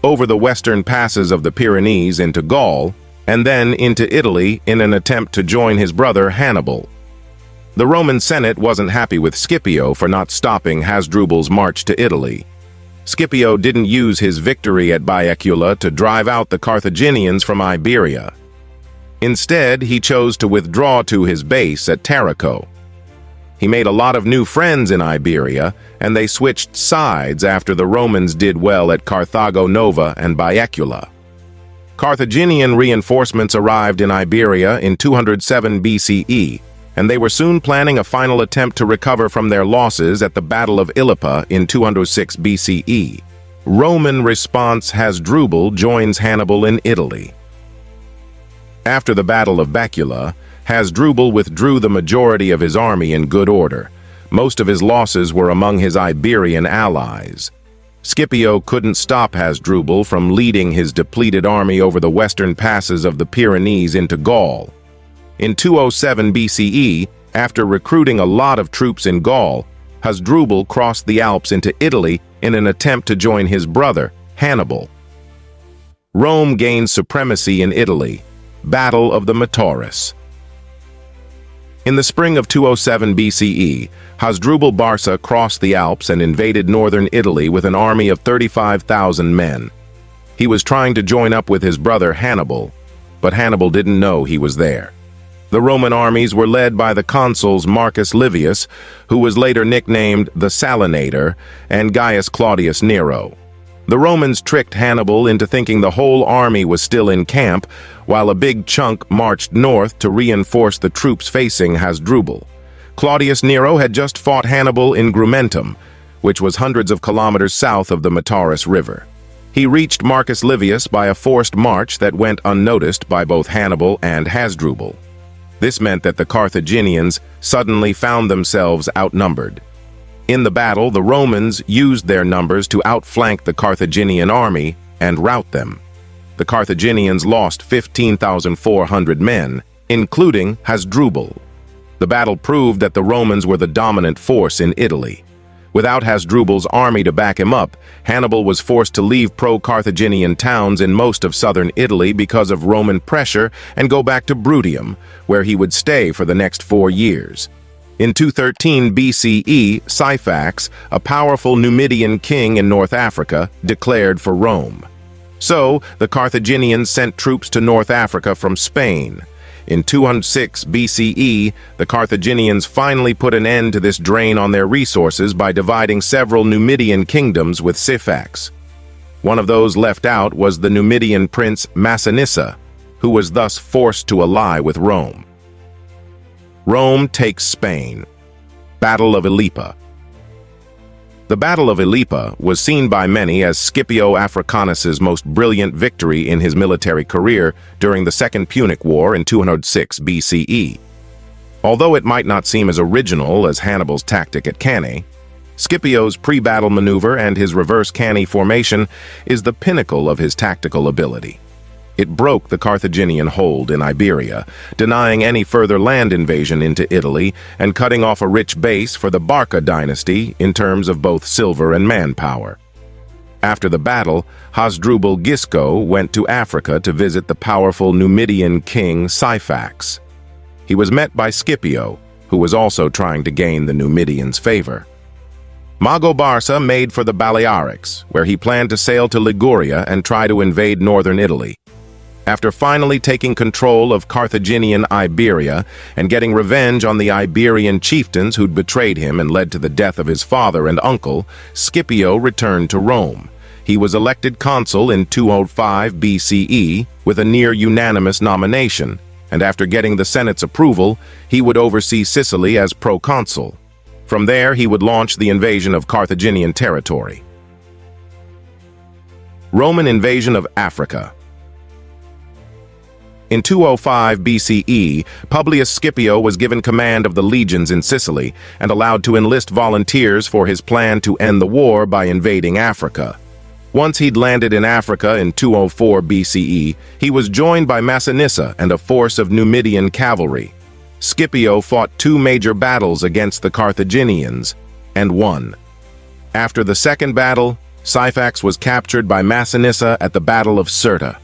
over the western passes of the Pyrenees into Gaul, and then into Italy in an attempt to join his brother Hannibal. The Roman Senate wasn't happy with Scipio for not stopping Hasdrubal's march to Italy. Scipio didn't use his victory at Baecula to drive out the Carthaginians from Iberia. Instead, he chose to withdraw to his base at Tarraco. He made a lot of new friends in Iberia, and they switched sides after the Romans did well at Carthago Nova and Baecula. Carthaginian reinforcements arrived in Iberia in 207 BCE, and they were soon planning a final attempt to recover from their losses at the Battle of Ilipa in 206 BCE. Roman response Hasdrubal joins Hannibal in Italy. After the Battle of Baecula, Hasdrubal withdrew the majority of his army in good order. Most of his losses were among his Iberian allies. Scipio couldn't stop Hasdrubal from leading his depleted army over the western passes of the Pyrenees into Gaul. In 207 BCE, after recruiting a lot of troops in Gaul, Hasdrubal crossed the Alps into Italy in an attempt to join his brother, Hannibal. Rome gained supremacy in Italy. Battle of the Metaurus. In the spring of 207 BCE, Hasdrubal Barca crossed the Alps and invaded northern Italy with an army of 35,000 men. He was trying to join up with his brother Hannibal, but Hannibal didn't know he was there. The Roman armies were led by the consuls Marcus Livius, who was later nicknamed the Salinator, and Gaius Claudius Nero. The Romans tricked Hannibal into thinking the whole army was still in camp, while a big chunk marched north to reinforce the troops facing Hasdrubal. Claudius Nero had just fought Hannibal in Grumentum, which was hundreds of kilometers south of the Metaurus River. He reached Marcus Livius by a forced march that went unnoticed by both Hannibal and Hasdrubal. This meant that the Carthaginians suddenly found themselves outnumbered. In the battle, the Romans used their numbers to outflank the Carthaginian army and rout them. The Carthaginians lost 15,400 men, including Hasdrubal. The battle proved that the Romans were the dominant force in Italy. Without Hasdrubal's army to back him up, Hannibal was forced to leave pro-Carthaginian towns in most of southern Italy because of Roman pressure and go back to Bruttium, where he would stay for the next 4 years. In 213 BCE, Syphax, a powerful Numidian king in North Africa, declared for Rome. So, the Carthaginians sent troops to North Africa from Spain. In 206 BCE, the Carthaginians finally put an end to this drain on their resources by dividing several Numidian kingdoms with Syphax. One of those left out was the Numidian prince Massinissa, who was thus forced to ally with Rome. Rome takes Spain. Battle of Ilipa. The Battle of Ilipa was seen by many as Scipio Africanus's most brilliant victory in his military career during the Second Punic War in 206 BCE. Although it might not seem as original as Hannibal's tactic at Cannae, Scipio's pre-battle maneuver and his reverse Cannae formation is the pinnacle of his tactical ability. It broke the Carthaginian hold in Iberia, denying any further land invasion into Italy and cutting off a rich base for the Barca dynasty in terms of both silver and manpower. After the battle, Hasdrubal Gisco went to Africa to visit the powerful Numidian king Syphax. He was met by Scipio, who was also trying to gain the Numidians' favor. Mago Barca made for the Balearics, where he planned to sail to Liguria and try to invade northern Italy. After finally taking control of Carthaginian Iberia and getting revenge on the Iberian chieftains who'd betrayed him and led to the death of his father and uncle, Scipio returned to Rome. He was elected consul in 205 BCE with a near-unanimous nomination, and after getting the Senate's approval, he would oversee Sicily as proconsul. From there, he would launch the invasion of Carthaginian territory. Roman invasion of Africa. In 205 BCE, Publius Scipio was given command of the legions in Sicily and allowed to enlist volunteers for his plan to end the war by invading Africa. Once he'd landed in Africa in 204 BCE, he was joined by Massinissa and a force of Numidian cavalry. Scipio fought two major battles against the Carthaginians and won. After the second battle, Syphax was captured by Massinissa at the Battle of Cirta.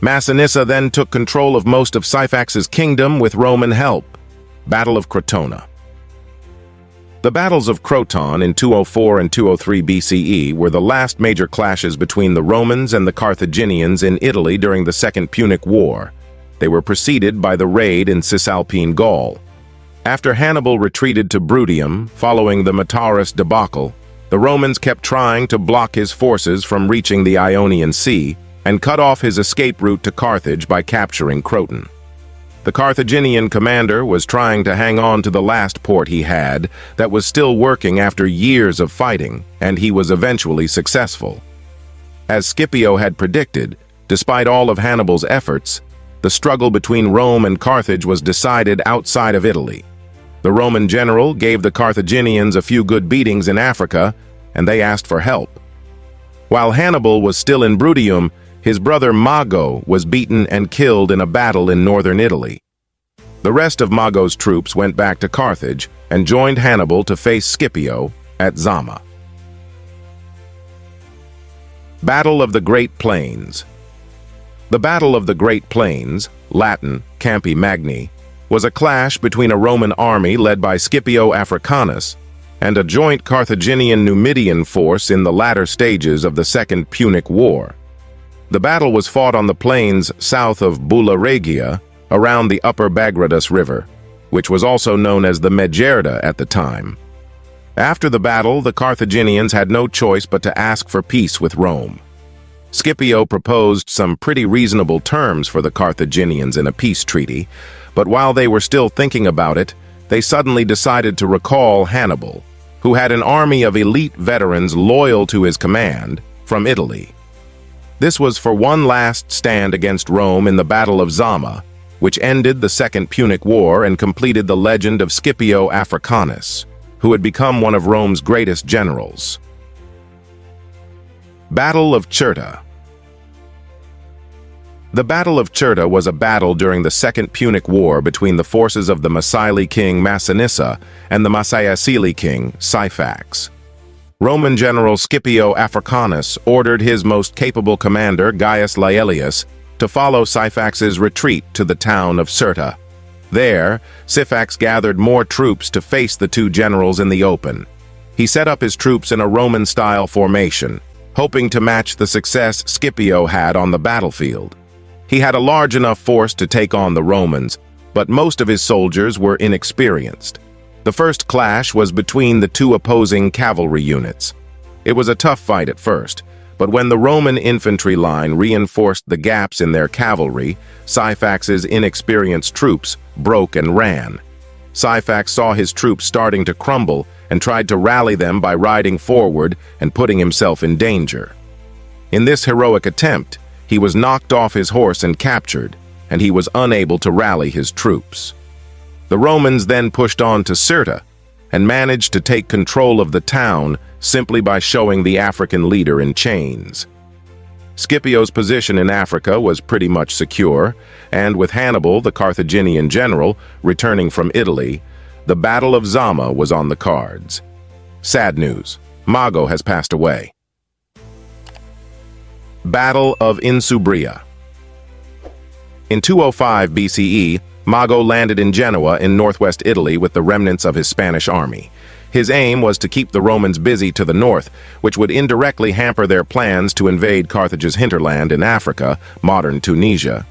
Massinissa then took control of most of Syphax's kingdom with Roman help. Battle of Crotona. The battles of Croton in 204 and 203 BCE were the last major clashes between the Romans and the Carthaginians in Italy during the Second Punic War. They were preceded by the raid in Cisalpine Gaul. After Hannibal retreated to Bruttium following the Metaurus debacle, the Romans kept trying to block his forces from reaching the Ionian Sea and cut off his escape route to Carthage by capturing Croton. The Carthaginian commander was trying to hang on to the last port he had that was still working after years of fighting, and he was eventually successful. As Scipio had predicted, despite all of Hannibal's efforts, the struggle between Rome and Carthage was decided outside of Italy. The Roman general gave the Carthaginians a few good beatings in Africa, and they asked for help. While Hannibal was still in Bruttium, his brother Mago was beaten and killed in a battle in northern Italy. The rest of Mago's troops went back to Carthage and joined Hannibal to face Scipio at Zama. Battle of the Great Plains. The Battle of the Great Plains, Latin Campi Magni, was a clash between a Roman army led by Scipio Africanus and a joint Carthaginian-Numidian force in the latter stages of the Second Punic War. The battle was fought on the plains south of Bulla Regia, around the upper Bagradus River, which was also known as the Megerda at the time. After the battle, the Carthaginians had no choice but to ask for peace with Rome. Scipio proposed some pretty reasonable terms for the Carthaginians in a peace treaty, but while they were still thinking about it, they suddenly decided to recall Hannibal, who had an army of elite veterans loyal to his command, from Italy. This was for one last stand against Rome in the Battle of Zama, which ended the Second Punic War and completed the legend of Scipio Africanus, who had become one of Rome's greatest generals. Battle of Cirta. The Battle of Cirta was a battle during the Second Punic War between the forces of the Massili king Massinissa and the Massiacili king Syphax. Roman general Scipio Africanus ordered his most capable commander, Gaius Laelius, to follow Syphax's retreat to the town of Cirta. There, Syphax gathered more troops to face the two generals in the open. He set up his troops in a Roman-style formation, hoping to match the success Scipio had on the battlefield. He had a large enough force to take on the Romans, but most of his soldiers were inexperienced. The first clash was between the two opposing cavalry units. It was a tough fight at first, but when the Roman infantry line reinforced the gaps in their cavalry, Syphax's inexperienced troops broke and ran. Syphax saw his troops starting to crumble and tried to rally them by riding forward and putting himself in danger. In this heroic attempt, he was knocked off his horse and captured, and he was unable to rally his troops. The Romans then pushed on to Cirta, and managed to take control of the town simply by showing the African leader in chains. Scipio's position in Africa was pretty much secure, and with Hannibal, the Carthaginian general, returning from Italy, the Battle of Zama was on the cards. Sad news, Mago has passed away. Battle of Insubria. In 205 BCE, Mago landed in Genoa in northwest Italy with the remnants of his Spanish army. His aim was to keep the Romans busy to the north, which would indirectly hamper their plans to invade Carthage's hinterland in Africa, modern Tunisia.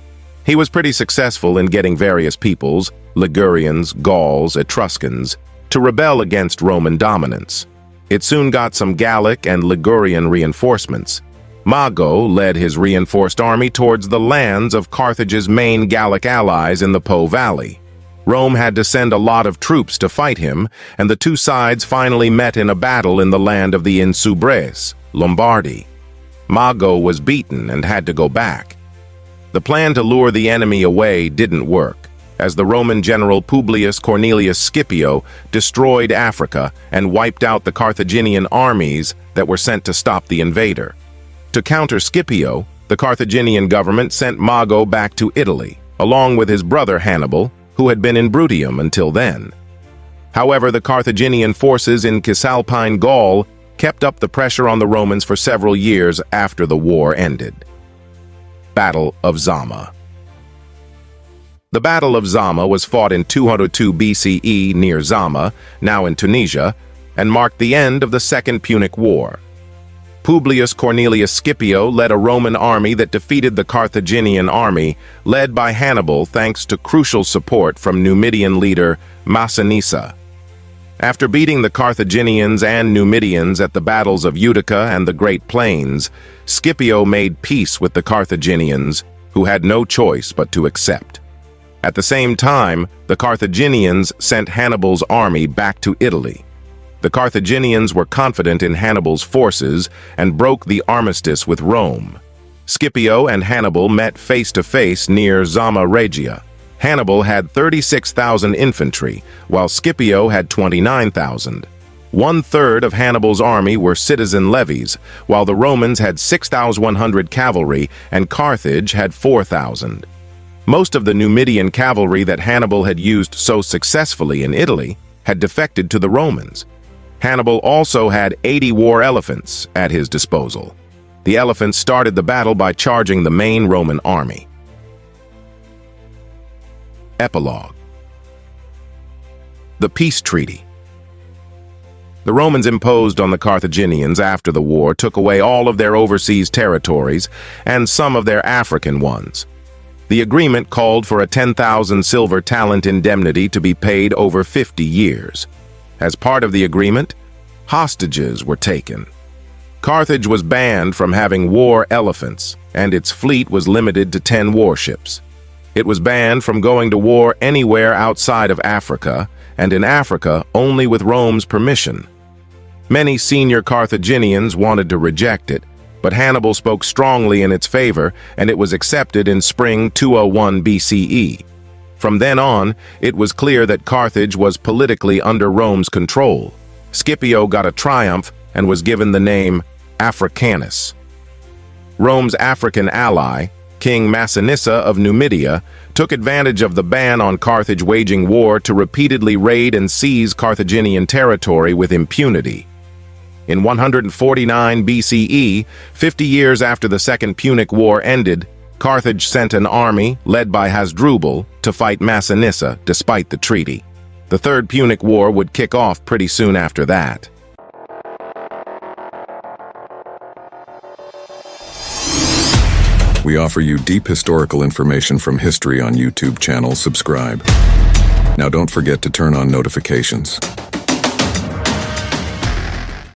He was pretty successful in getting various peoples, Ligurians, Gauls, Etruscans, to rebel against Roman dominance. It soon got some Gallic and Ligurian reinforcements. Mago led his reinforced army towards the lands of Carthage's main Gallic allies in the Po Valley. Rome had to send a lot of troops to fight him, and the two sides finally met in a battle in the land of the Insubres, Lombardy. Mago was beaten and had to go back. The plan to lure the enemy away didn't work, as the Roman general Publius Cornelius Scipio destroyed Africa and wiped out the Carthaginian armies that were sent to stop the invader. To counter Scipio, the Carthaginian government sent Mago back to Italy, along with his brother Hannibal, who had been in Bruttium until then. However, the Carthaginian forces in Cisalpine Gaul kept up the pressure on the Romans for several years after the war ended. Battle of Zama. The Battle of Zama was fought in 202 BCE near Zama, now in Tunisia, and marked the end of the Second Punic War. Publius Cornelius Scipio led a Roman army that defeated the Carthaginian army, led by Hannibal thanks to crucial support from Numidian leader Massinissa. After beating the Carthaginians and Numidians at the battles of Utica and the Great Plains, Scipio made peace with the Carthaginians, who had no choice but to accept. At the same time, the Carthaginians sent Hannibal's army back to Italy. The Carthaginians were confident in Hannibal's forces and broke the armistice with Rome. Scipio and Hannibal met face-to-face near Zama Regia. Hannibal had 36,000 infantry, while Scipio had 29,000. One-third of Hannibal's army were citizen levies, while the Romans had 6,100 cavalry and Carthage had 4,000. Most of the Numidian cavalry that Hannibal had used so successfully in Italy had defected to the Romans. Hannibal also had 80 war elephants at his disposal. The elephants started the battle by charging the main Roman army. Epilogue. The Peace Treaty. The Romans imposed on the Carthaginians after the war took away all of their overseas territories and some of their African ones. The agreement called for a 10,000 silver talent indemnity to be paid over 50 years. As part of the agreement, hostages were taken. Carthage was banned from having war elephants, and its fleet was limited to 10 warships. It was banned from going to war anywhere outside of Africa, and in Africa only with Rome's permission. Many senior Carthaginians wanted to reject it, but Hannibal spoke strongly in its favor, and it was accepted in spring 201 BCE. From then on, it was clear that Carthage was politically under Rome's control. Scipio got a triumph and was given the name Africanus. Rome's African ally, King Massinissa of Numidia, took advantage of the ban on Carthage waging war to repeatedly raid and seize Carthaginian territory with impunity. In 149 BCE, 50 years after the Second Punic War ended, Carthage sent an army, led by Hasdrubal, to fight Massinissa despite the treaty. The Third Punic War would kick off pretty soon after that. We offer you deep historical information from history on YouTube channel. Subscribe. Now don't forget to turn on notifications.